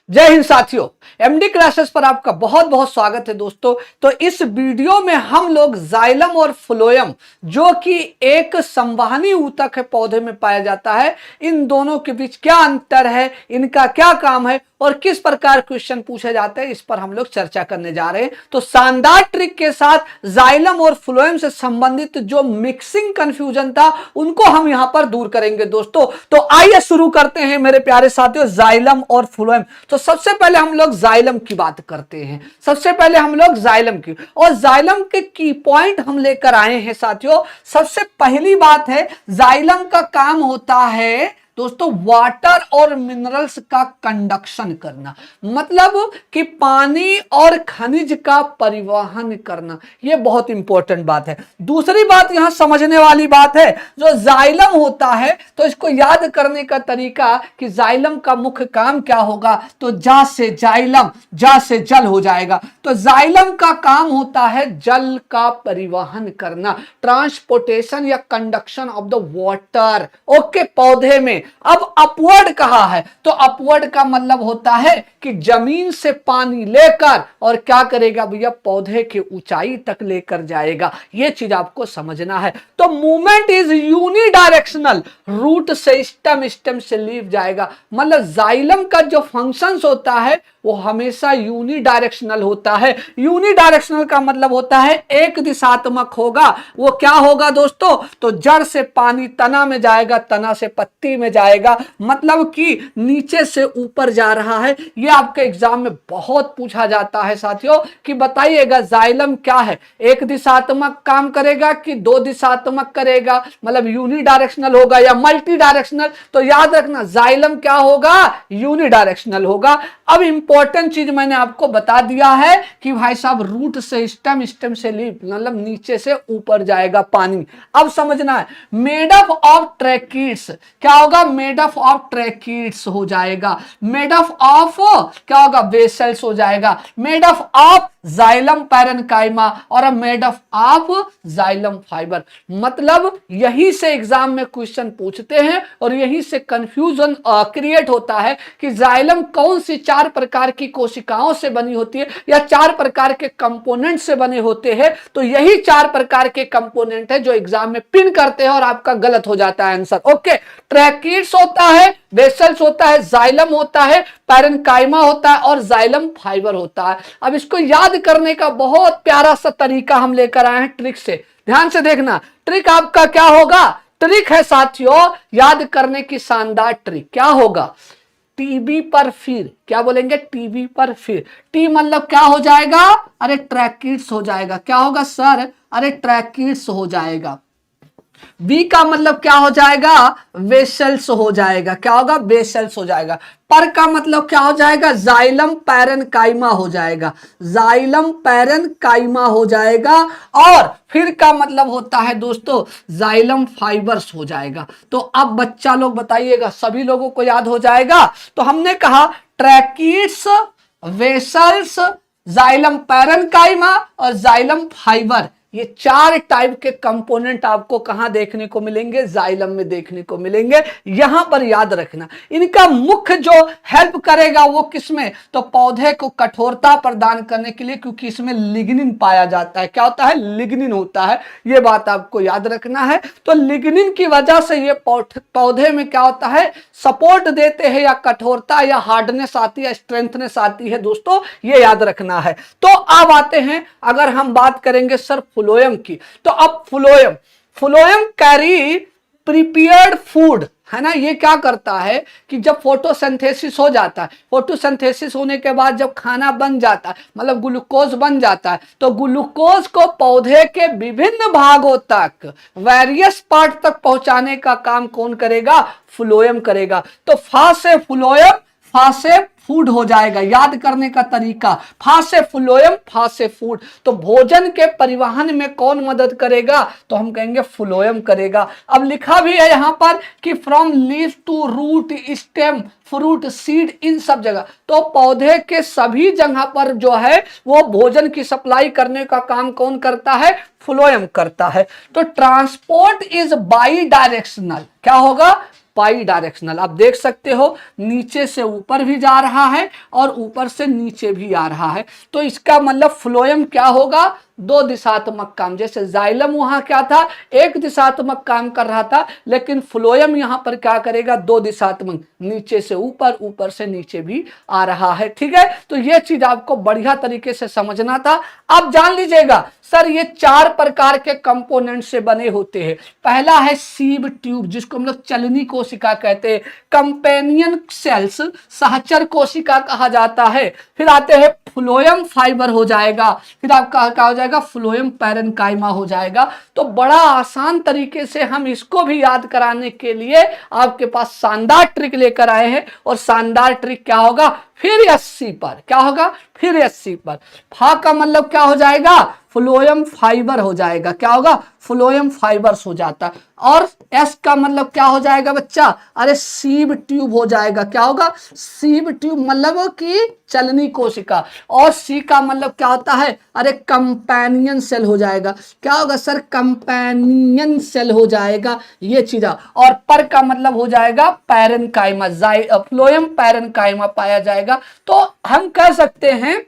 जय हिंद साथियों, MD classes पर आपका बहुत बहुत स्वागत है दोस्तों। तो इस वीडियो में हम लोग जाइलम और फ्लोएम, जो कि एक संवहनी ऊतक है, पौधे में पाया जाता है, इन दोनों के बीच क्या अंतर है, इनका क्या काम है और किस प्रकार क्वेश्चन पूछे जाते हैं, इस पर हम लोग चर्चा करने जा रहे हैं। तो शानदार ट्रिक के साथ जाइलम और फ्लोएम से संबंधित जो मिक्सिंग कंफ्यूजन था उनको हम यहां पर दूर करेंगे दोस्तों। तो आइए शुरू करते हैं मेरे प्यारे साथियों, जाइलम और फ्लोएम। तो सबसे पहले हम लोग जाइलम की बात करते हैं। सबसे पहले हम लोग जाइलम की, और जाइलम के की पॉइंट हम लेकर आए हैं साथियों। सबसे पहली बात है, जाइलम का काम होता है दोस्तों वाटर और मिनरल्स का कंडक्शन करना, मतलब कि पानी और खनिज का परिवहन करना। यह बहुत इंपॉर्टेंट बात है। दूसरी बात यहां समझने वाली बात है, जो जाइलम होता है तो इसको याद करने का तरीका कि जाइलम का मुख्य काम क्या होगा, तो जा से जाइलम, जा से जल हो जाएगा। तो जाइलम का काम होता है जल का परिवहन करना, ट्रांसपोर्टेशन या conduction of the water. Okay, पौधे में। अब अपवर्ड कहा है, तो अपवर्ड का मतलब होता है कि जमीन से पानी लेकर और क्या करेगा भैया, पौधे की ऊंचाई तक लेकर जाएगा। यह चीज आपको समझना है। तो मूवमेंट इज यूनिडायरेक्शनल, रूट से स्टेम, स्टेम से लीफ जाएगा। मतलब जाइलम का जो फंक्शंस होता है वो हमेशा यूनिडायरेक्शनल होता है। यूनिडायरेक्शनल का मतलब होता है एक दिशात्मक होगा। वो क्या होगा दोस्तों, तो जड़ से पानी तना में जाएगा, तना से पत्ती में जाएगा, मतलब कि नीचे से ऊपर जा रहा है। ये आपके एग्जाम में बहुत पूछा जाता है साथियों, कि बताइएगा जाइलम क्या है, एक दिशात्मक काम करेगा कि दो दिशात्मक करेगा, मतलब यूनिडायरेक्शनल होगा या मल्टी डायरेक्शनल। तो याद रखना जाइलम क्या होगा, यूनिडायरेक्शनल होगा। अब इंपॉर्टेंट चीज मैंने आपको बता दिया है कि भाई साहब रूट से स्टेम, स्टेम से लीफ, मतलब नीचे से ऊपर जाएगा पानी। अब समझना है, मेड अप ऑफ ट्रैकिड्स क्या होगा, मेड अप ऑफ ट्रैकिड्स हो जाएगा, मेड अप ऑफ क्या होगा, वेसल्स हो जाएगा, made up of xylem parenchyma और made up of xylem fibre. मतलब यही से एग्जाम में क्वेश्चन पूछते हैं और यही से कंफ्यूजन क्रिएट होता है कि जाइलम कौन सी चार प्रकार की कोशिकाओं से बनी होती है या चार प्रकार के कंपोनेंट से बने होते हैं। तो यही चार प्रकार के कंपोनेंट है जो एग्जाम में पिन करते हैं और आपका गलत हो जाता है आंसर। ओके, ट्रैकिड्स होता है, वेसल्स होता है, जाइलम होता है, पैरेन्काइमा होता है और जाइलम फाइबर होता है। अब इसको याद करने का बहुत प्यारा सा तरीका हम लेकर आए हैं ट्रिक से। ध्यान से देखना, ट्रिक आपका क्या होगा, ट्रिक है साथियों याद करने की शानदार ट्रिक। क्या होगा, टीबी पर फिर, क्या बोलेंगे, टीबी पर फिर। टी मतलब क्या हो जाएगा, अरे ट्रैकिड्स हो जाएगा। क्या होगा सर, अरे ट्रैकिड्स हो जाएगा। बी का मतलब क्या हो जाएगा, वेसल्स हो जाएगा। क्या होगा, वेसल्स हो जाएगा। पर का मतलब क्या हो जाएगा, जाइलम पैरेन्काइमा हो जाएगा, जाइलम पैरेन्काइमा हो जाएगा। और फिर का मतलब होता है दोस्तों जाइलम फाइबर्स हो जाएगा। तो अब बच्चा लोग बताइएगा, सभी लोगों को याद हो जाएगा। तो हमने कहा ट्रैकिड्स, वेसल्स, जाइलम पैरेन्काइमा और जाइलम फाइबर, ये चार टाइप के कंपोनेंट आपको कहां देखने को मिलेंगे, जाइलम में देखने को मिलेंगे। यहां पर याद रखना, इनका मुख्य जो हेल्प करेगा वो किसमें, तो पौधे को कठोरता प्रदान करने के लिए, क्योंकि इसमें लिग्निन पाया जाता है। क्या होता है, लिग्निन होता है। ये बात आपको याद रखना है। तो लिग्निन की वजह से ये पौधे में क्या होता है, सपोर्ट देते हैं या कठोरता या हार्डनेस आती है, स्ट्रेंथनेस आती है दोस्तों, ये याद रखना है। तो अब आते हैं, अगर हम बात करेंगे सर फ्लोएम की, तो अब फ्लोएम कैरी प्रिपेयर्ड फूड, है ना। ये क्या करता है कि जब फोटोसिंथेसिस हो जाता है, फोटोसिंथेसिस होने के बाद जब खाना बन जाता है, मतलब ग्लूकोज बन जाता है, तो ग्लूकोज को पौधे के विभिन्न भागों तक, वेरियस पार्ट तक पहुंचाने का काम कौन करेगा, फ्लोएम करेगा। तो फा से फ्लोएम, फा से फूड हो जाएगा। याद करने का तरीका, फा से फ्लोएम, फा से फूड। तो भोजन के परिवहन में कौन मदद करेगा, तो हम कहेंगे फ्लोएम करेगा। अब लिखा भी है यहां पर कि from leaf to root, stem, fruit, seed, इन सब जगह, तो पौधे के सभी जगह पर जो है वो भोजन की सप्लाई करने का काम कौन करता है, फ्लोएम करता है। तो ट्रांसपोर्ट इज बाई डायरेक्शनल, क्या होगा, बाई डायरेक्शनल। आप देख सकते हो नीचे से ऊपर भी जा रहा है और ऊपर से नीचे भी आ रहा है। तो इसका मतलब फ्लोएम क्या होगा, दो दिशात्मक काम। जैसे जाइलम वहां क्या था, एक दिशात्मक काम कर रहा था, लेकिन फ्लोएम यहां पर क्या करेगा, दो दिशात्मक, नीचे से ऊपर, ऊपर से नीचे भी आ रहा है। ठीक है, तो यह चीज आपको बढ़िया तरीके से समझना था। अब जान लीजिएगा सर ये चार प्रकार के कंपोनेंट से बने होते हैं। पहला है सीब ट्यूब, जिसको हम लोग चलनी कोशिका कहते हैं। कंपेनियन सेल्स, सहचर कोशिका कहा जाता है। फिर आते हैं फ्लोएम फाइबर हो जाएगा, फिर आपका क्या हो जाएगा, फ्लोएम पैरेन्काइमा हो जाएगा। तो बड़ा आसान तरीके से हम इसको भी याद कराने के लिए आपके पास शानदार ट्रिक लेकर आए हैं। और शानदार ट्रिक क्या होगा, फिर 80 पर, क्या होगा, फिर 80 पर। फा का मतलब क्या हो जाएगा, फ्लोएम फाइबर हो जाएगा। क्या होगा, फ्लोएम फाइबर्स हो जाता है। और एस का मतलब क्या हो जाएगा बच्चा, अरे सीब ट्यूब हो जाएगा। क्या होगा, सीब ट्यूब मतलब कि चलनी कोशिका। और सी का मतलब क्या होता है, अरे कंपेनियन सेल हो जाएगा। क्या होगा सर, कंपेनियन सेल हो जाएगा, ये चीज। और पर का मतलब हो जाएगा पैरेन्काइमा, फ्लोएम पैरेन्काइमा पाया जाएगा। तो हम कह सकते हैं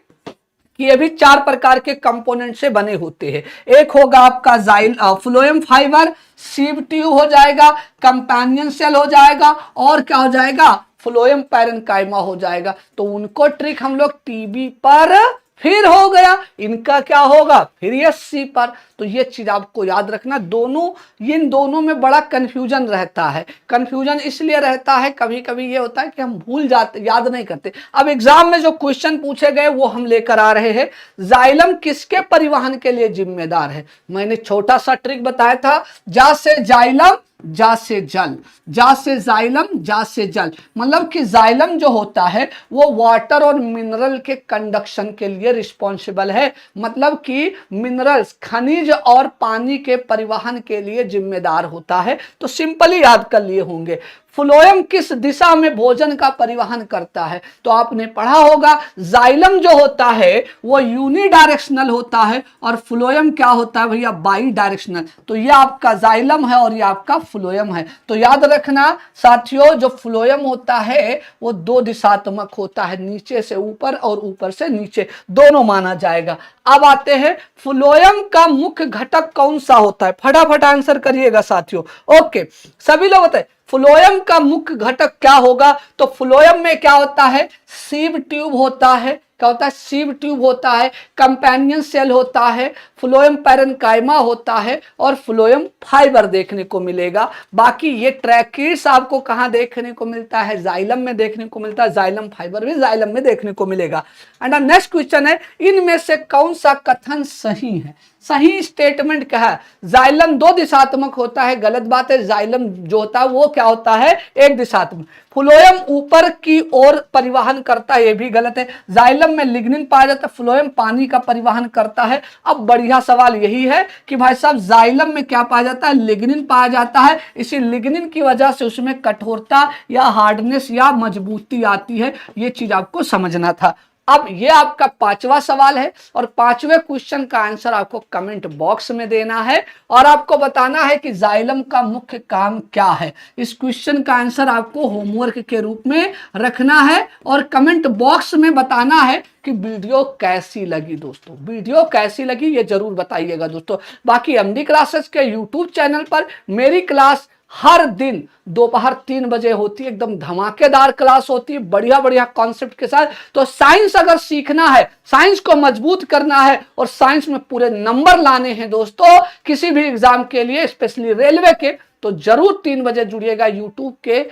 कि ये भी चार प्रकार के कंपोनेंट से बने होते हैं। एक होगा आपका फ्लोएम फाइबर, सीब ट्यूब हो जाएगा, कंपेनियन सेल हो जाएगा, और क्या हो जाएगा, फ्लोएम पैरेन्काइमा हो जाएगा। तो उनको ट्रिक हम लोग टीबी पर, फिर हो गया इनका क्या होगा, फिर ये सी पर। तो ये चीज आपको याद रखना, दोनों, इन दोनों में बड़ा कंफ्यूजन रहता है। कंफ्यूजन इसलिए रहता है, कभी कभी ये होता है कि हम भूल जाते, याद नहीं करते। अब एग्जाम में जो क्वेश्चन पूछे गए वो हम लेकर आ रहे हैं। जाइलम किसके परिवहन के लिए जिम्मेदार है, मैंने छोटा सा ट्रिक बताया था, जा से जाइलम, जा से जल, जा से जाइलम, जा से जल। मतलब कि जाइलम जो होता है वो वाटर और मिनरल के कंडक्शन के लिए रिस्पॉन्सिबल है। मतलब कि मिनरल्स, खनिज और पानी के परिवहन के लिए जिम्मेदार होता है। तो सिंपली याद कर लिए होंगे। फ्लोएम किस दिशा में भोजन का परिवहन करता है, तो आपने पढ़ा होगा जाइलम जो होता है वो यूनिडायरेक्शनल होता है, और फ्लोएम क्या होता है भैया, बाई डायरेक्शनल। तो ये आपका जाइलम है और ये आपका फ्लोएम है। तो याद रखना साथियों, जो फ्लोएम होता है वो दो दिशात्मक होता है, नीचे से ऊपर और ऊपर से नीचे, दोनों माना जाएगा। अब आते हैं फ्लोएम का मुख्य घटक कौन सा होता है, फटाफट आंसर करिएगा साथियों। ओके, सभी लोग बताए फ्लोएम का मुख्य घटक क्या होगा। तो फ्लोएम में क्या होता है, सीब ट्यूब होता है। क्या होता है, सीब ट्यूब होता है, कंपेनियन सेल होता है, फ्लोएम पैरेन्काइमा होता है, और फ्लोएम फाइबर देखने को मिलेगा। बाकी ये ट्रैकिड्स आपको कहां देखने को मिलता है, जाइलम में देखने को मिलता है, जाइलम फाइबर भी जाइलम में देखने को मिलेगा। एंड नेक्स्ट क्वेश्चन है, इनमें से कौन सा कथन सही है, सही स्टेटमेंट क्या है। जाइलम दो दिशात्मक होता है, गलत बात है। जाइलम जो होता है वो क्या होता है, एक दिशात्मक। फ्लोएम ऊपर की ओर परिवहन करता है, ये भी गलत है। जाइलम में लिग्निन पाया जाता है, फ्लोएम पानी का परिवहन करता है। अब बढ़िया सवाल यही है कि भाई साहब जाइलम में क्या पाया जाता है, लिग्निन पाया जाता है। इसी लिग्निन की वजह से उसमें कठोरता या हार्डनेस या मजबूती आती है। ये चीज आपको समझना था। अब ये आपका पांचवा सवाल है, और पांचवें क्वेश्चन का आंसर आपको कमेंट बॉक्स में देना है, और आपको बताना है कि जाइलम का मुख्य काम क्या है। इस क्वेश्चन का आंसर आपको होमवर्क के रूप में रखना है, और कमेंट बॉक्स में बताना है कि वीडियो कैसी लगी। दोस्तों वीडियो कैसी लगी ये जरूर बताइएगा दोस्तों। बाकी एमडी क्लासेस के यूट्यूब चैनल पर मेरी क्लास हर दिन दोपहर 3 बजे होती है, एकदम धमाकेदार क्लास होती है, बढ़िया बढ़िया कॉन्सेप्ट के साथ। तो साइंस अगर सीखना है, साइंस को मजबूत करना है, और साइंस में पूरे नंबर लाने हैं दोस्तों किसी भी एग्जाम के लिए, स्पेशली रेलवे के, तो जरूर 3 बजे जुड़िएगा यूट्यूब के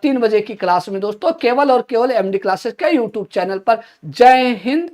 3 बजे की क्लास में दोस्तों, केवल और केवल एमडी क्लासेस के यूट्यूब चैनल पर। जय हिंद,